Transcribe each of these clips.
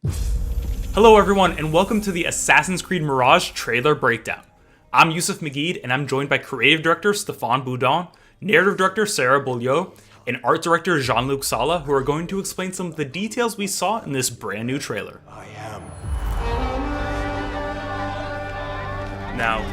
Hello everyone, and welcome to the Assassin's Creed Mirage trailer breakdown. I'm Yusuf Magid, and I'm joined by creative director Stéphane Boudon, narrative director Sarah Beaulieu, and art director Jean-Luc Sala, who are going to explain some of the details we saw in this brand new trailer. I am. Now,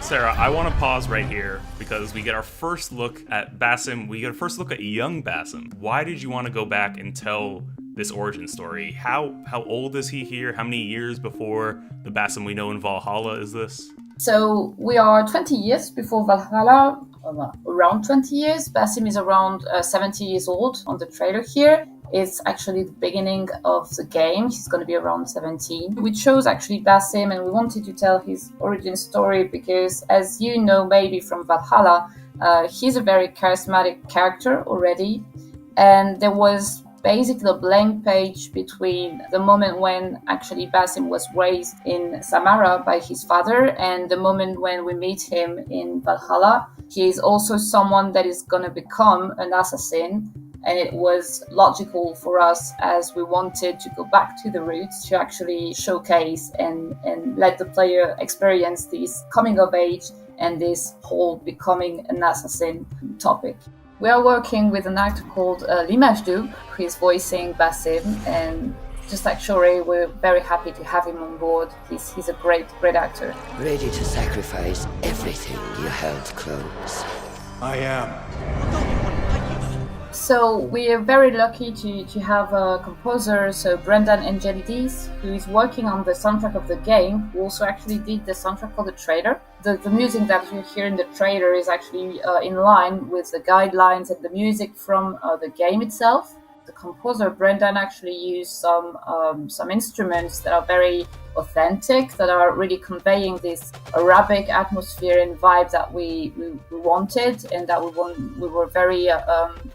Sarah, I want to pause right here because we get our first look at Basim. We get a first look at young Basim. Why did you want to go back and tell this origin story? How old is he here? How many years before the Basim we know in Valhalla is this? So we are 20 years before Valhalla, around 20 years. Basim is around 70 years old on the trailer here. It's actually the beginning of the game. He's going to be around 17. We chose actually Basim, and we wanted to tell his origin story because, as you know maybe from Valhalla, he's a very charismatic character already. And there was basically a blank page between the moment when actually Basim was raised in Samara by his father and the moment when we meet him in Valhalla. He is also someone that is going to become an assassin, and it was logical for us as we wanted to go back to the roots to actually showcase and let the player experience this coming of age and this whole becoming an assassin topic. We are working with an actor called Mirage, who is voicing Basim, and just like Shore, we're very happy to have him on board. He's a great actor. Ready to sacrifice everything you held close. I am. So we are very lucky to have a composer, so Brendan Angelidis, who is working on the soundtrack of the game, who also actually did the soundtrack for the trailer. The music that you hear in the trailer is actually in line with the guidelines and the music from the game itself. The composer Brendan actually used some instruments that are very authentic, that are really conveying this Arabic atmosphere and vibe that we wanted, and that we were very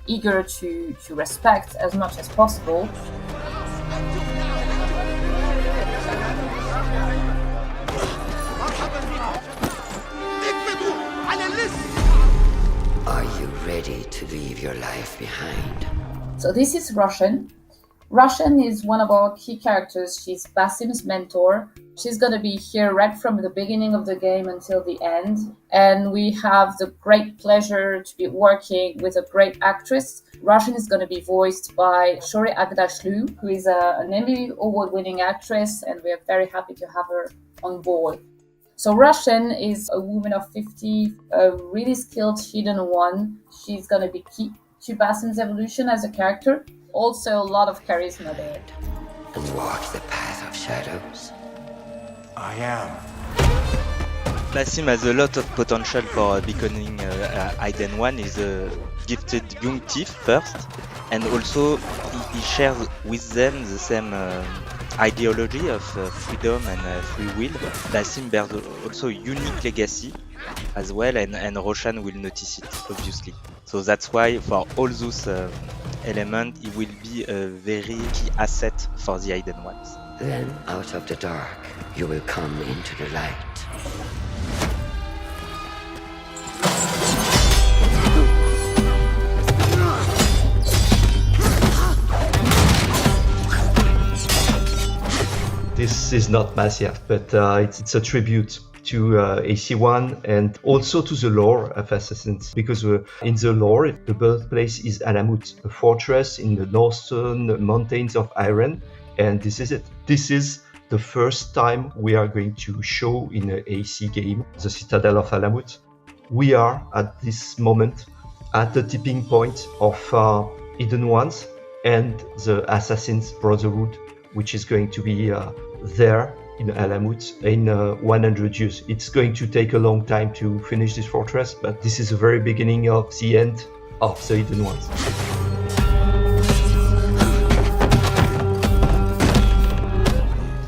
eager to respect as much as possible. Are you ready to leave your life behind? So this is Russian. Russian is one of our key characters. She's Basim's mentor. She's going to be here right from the beginning of the game until the end. And we have the great pleasure to be working with a great actress. Russian is going to be voiced by Shore Agdashlu, who is an Emmy Award-winning actress, and we are very happy to have her on board. So Russian is a woman of 50, a really skilled hidden one. She's going to be key to Basim's evolution as a character. Also a lot of charisma there. And walk the path of shadows. I am. Basim has a lot of potential for becoming Hidden One. He's a gifted young thief first, and also he shares with them the same ideology of freedom and free will. Basim bears also a unique legacy as well, and Roshan will notice it, obviously. So that's why for all those elements, he will be a very key asset for the Hidden Ones. Then out of the dark, you will come into the light. This is not massive, but it's a tribute to AC1 and also to the lore of Assassins, because in the lore, the birthplace is Alamut, a fortress in the northern mountains of Iran, and this is it. This is the first time we are going to show in an AC game the Citadel of Alamut. We are at this moment at the tipping point of Hidden Ones and the Assassin's Brotherhood, which is going to be there in Alamut in 100 years. It's going to take a long time to finish this fortress, but this is the very beginning of the end of the Hidden Ones.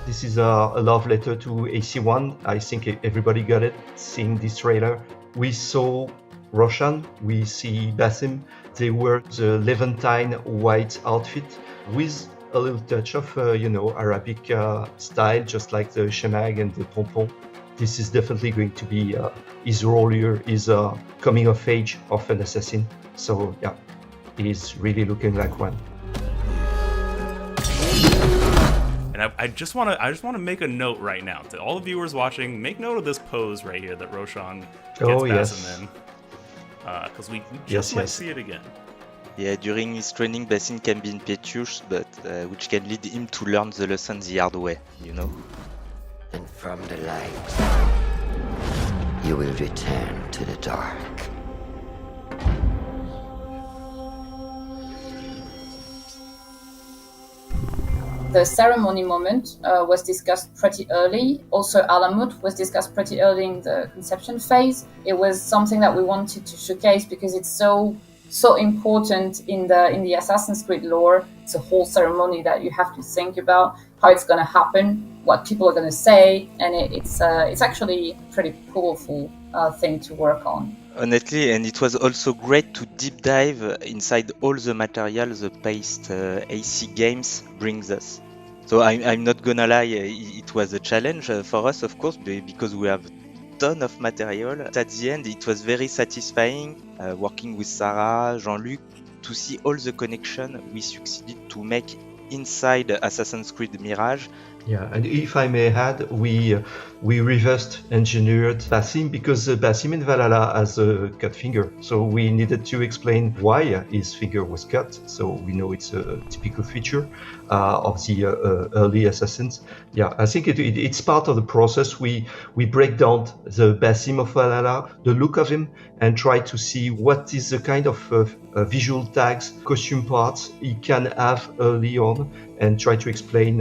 This is a love letter to AC1. I think everybody got it seeing this trailer. We saw Roshan, we see Basim. They wear the Levantine white outfit with a little touch of, Arabic style, just like the shemag and the pompon. This is definitely going to be his role here, his coming of age of an assassin. So yeah, he's really looking like one. And And I just want to make a note right now to all the viewers watching. Make note of this pose right here that Roshan gets Basim in, because we just might see it again. Yeah, during his training, Basim can be impetuous, but which can lead him to learn the lesson the hard way, you know. And from the light, you will return to the dark. The ceremony moment was discussed pretty early. Also, Alamut was discussed pretty early in the conception phase. It was something that we wanted to showcase because it's so important in the Assassin's Creed lore. It's a whole ceremony that you have to think about how it's going to happen, what people are going to say, and it's actually a pretty powerful thing to work on. Honestly, and it was also great to deep dive inside all the material the past AC games brings us. So I'm not gonna lie, it was a challenge for us, of course, because we have a ton of material. At the end, it was very satisfying working with Sarah, Jean-Luc, to see all the connection we succeeded to make inside Assassin's Creed Mirage. Yeah, and if I may add, we reversed engineered Basim because Basim in Valhalla has a cut finger, so we needed to explain why his finger was cut. So we know it's a typical feature of the early assassins. Yeah, I think it's part of the process. We break down the Basim of Valhalla, the look of him, and try to see what is the kind of visual tags, costume parts he can have early on, and try to explain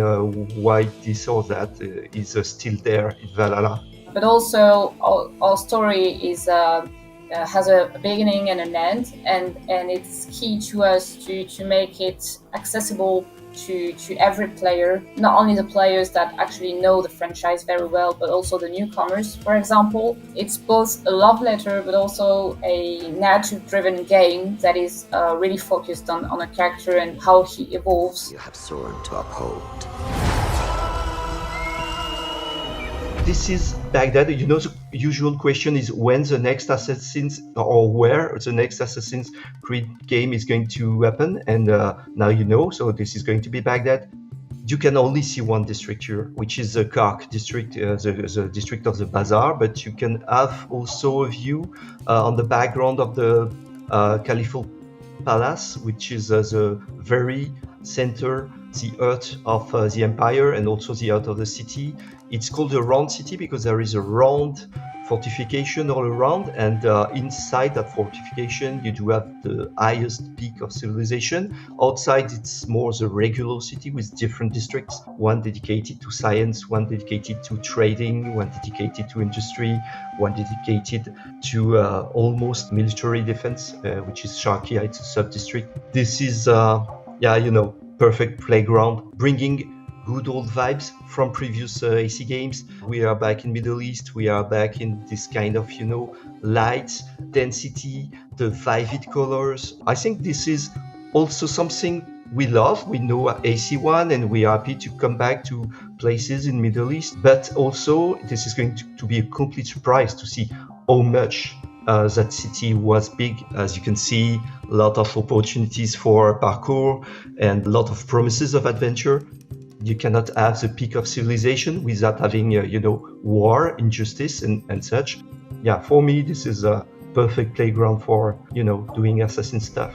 why this or that is still there in Valhalla. But also, our story is has a beginning and an end, and it's key to us to make it accessible to every player, not only the players that actually know the franchise very well, but also the newcomers. For example, it's both a love letter, but also a narrative-driven game that is really focused on a character and how he evolves. You have sworn to uphold. This is Baghdad. You know, the usual question is when the next Assassin's or where the next Assassin's Creed game is going to happen, and now you know, so this is going to be Baghdad. You can only see one district here, which is the Kark district, the district of the Bazaar, but you can have also a view on the background of the Caliphal Palace, which is the very center, the heart of the empire and also the heart of the city. It's called a round city because there is a round fortification all around, and inside that fortification you do have the highest peak of civilization. Outside it's more the regular city with different districts, one dedicated to science, one dedicated to trading, one dedicated to industry, one dedicated to almost military defense, which is Sharkia. It's a sub-district. This is perfect playground, bringing good old vibes from previous AC games. We are back in Middle East. We are back in this kind of, light, density, the vivid colors. I think this is also something we love. We know AC1 and we are happy to come back to places in Middle East. But also this is going to be a complete surprise to see how much that city was big. As you can see, a lot of opportunities for parkour and a lot of promises of adventure. You cannot have the peak of civilization without having, war, injustice, and such. Yeah, for me, this is a perfect playground for, doing assassin stuff.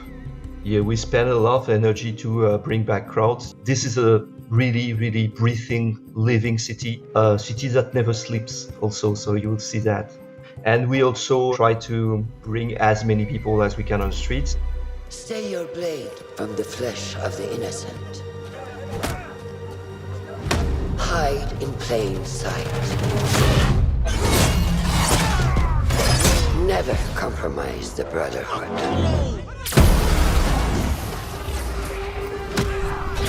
Yeah, we spend a lot of energy to bring back crowds. This is a really, really breathing, living city, a city that never sleeps also, so you will see that. And we also try to bring as many people as we can on the streets. Stay your blade from the flesh of the innocent. Hide in plain sight. Never compromise the Brotherhood.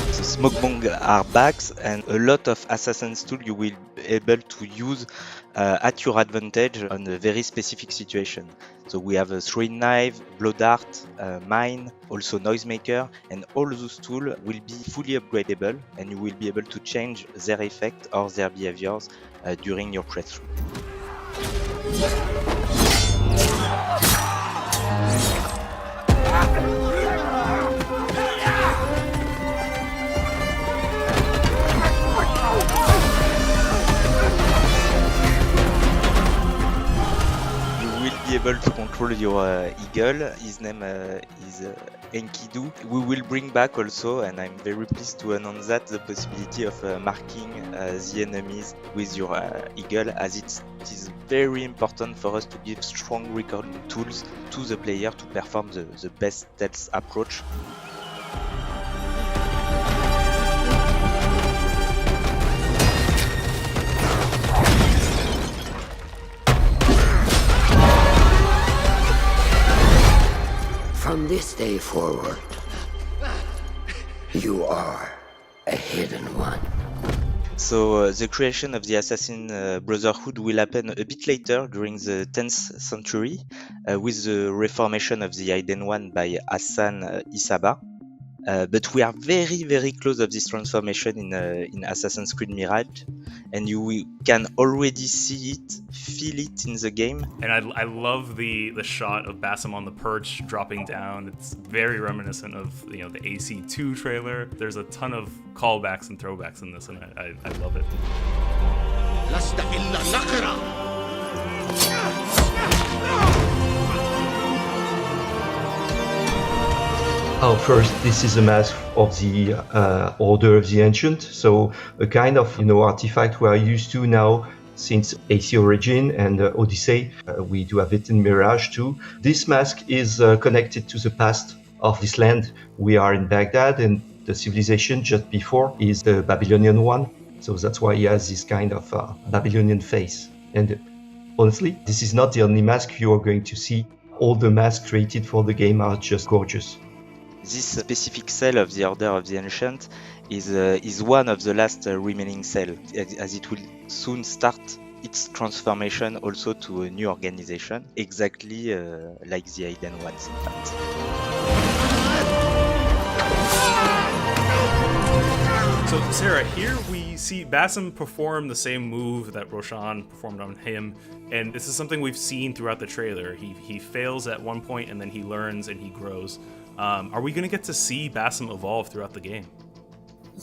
The smoke bomb are back, and a lot of assassin's tools you will be able to use at your advantage on a very specific situation. So we have a throwing knife, blow dart, mine, also noisemaker, and all those tools will be fully upgradable, and you will be able to change their effect or their behaviors during your playthrough. able to control your eagle. His name is Enkidu. We will bring back also, and I'm very pleased to announce that, the possibility of marking the enemies with your eagle, as it is very important for us to give strong recording tools to the player to perform the best stealth approach. From this day forward, you are a hidden one. So the creation of the Assassin Brotherhood will happen a bit later, during the 10th century, with the reformation of the Hidden One by Hassan Isaba. But we are very, very close of this transformation in Assassin's Creed Mirage, and you can already see it, feel it in the game. And I love the shot of Basim on the perch dropping down. It's very reminiscent of the AC2 trailer. There's a ton of callbacks and throwbacks in this, and I love it. First, this is a mask of the Order of the Ancient, so a kind of artifact we are used to now since AC Origin and Odyssey. We do have it in Mirage too. This mask is connected to the past of this land. We are in Baghdad, and the civilization just before is the Babylonian one, so that's why he has this kind of Babylonian face. And honestly, this is not the only mask you are going to see. All the masks created for the game are just gorgeous. This specific cell of the Order of the Ancient is one of the last remaining cells, as it will soon start its transformation also to a new organization, exactly like the Hidden Ones, in fact. So Sarah, here we see Basim perform the same move that Roshan performed on him, and this is something we've seen throughout the trailer. He fails at one point, and then he learns and he grows. Are we going to get to see Basim evolve throughout the game?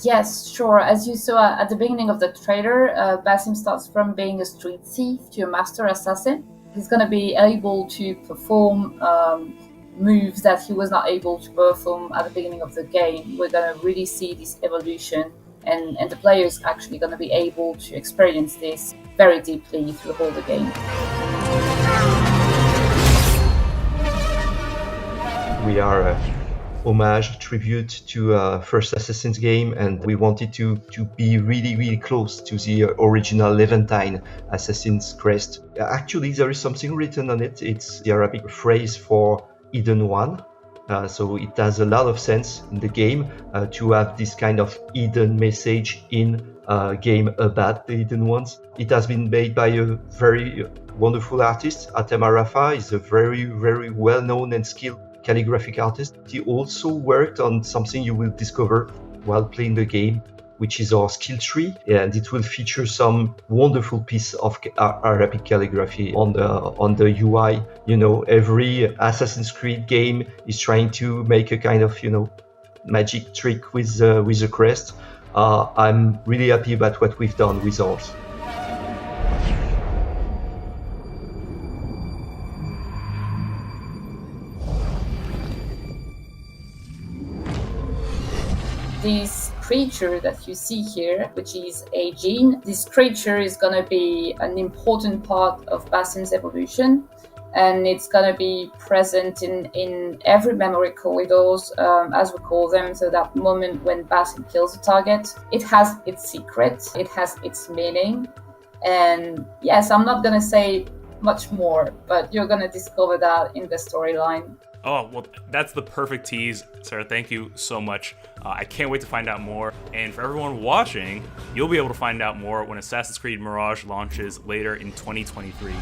Yes, sure. As you saw at the beginning of the trailer, Basim starts from being a street thief to a master assassin. He's going to be able to perform moves that he was not able to perform at the beginning of the game. We're going to really see this evolution, and the player is actually going to be able to experience this very deeply through the whole of the game. We are a homage, tribute to first Assassin's game, and we wanted to be really, really close to the original Levantine Assassin's crest. Actually, there is something written on it. It's the Arabic phrase for Hidden One. So it has a lot of sense in the game to have this kind of hidden message in a game about the Hidden Ones. It has been made by a very wonderful artist. Atem Arafa is a very, very well-known and skilled calligraphic artist. He also worked on something you will discover while playing the game, which is our skill tree, and it will feature some wonderful piece of Arabic calligraphy on the UI. Every Assassin's Creed game is trying to make a kind of magic trick with the crest. I'm really happy about what we've done with ours. This creature that you see here, which is a gene, this creature is going to be an important part of Basim's evolution, and it's going to be present in every memory corridors, as we call them. So that moment when Basim kills a target, it has its secret, it has its meaning, and yes, I'm not going to say much more, but you're going to discover that in the storyline. Oh, well, that's the perfect tease. Sarah, thank you so much. I can't wait to find out more. And for everyone watching, you'll be able to find out more when Assassin's Creed Mirage launches later in 2023.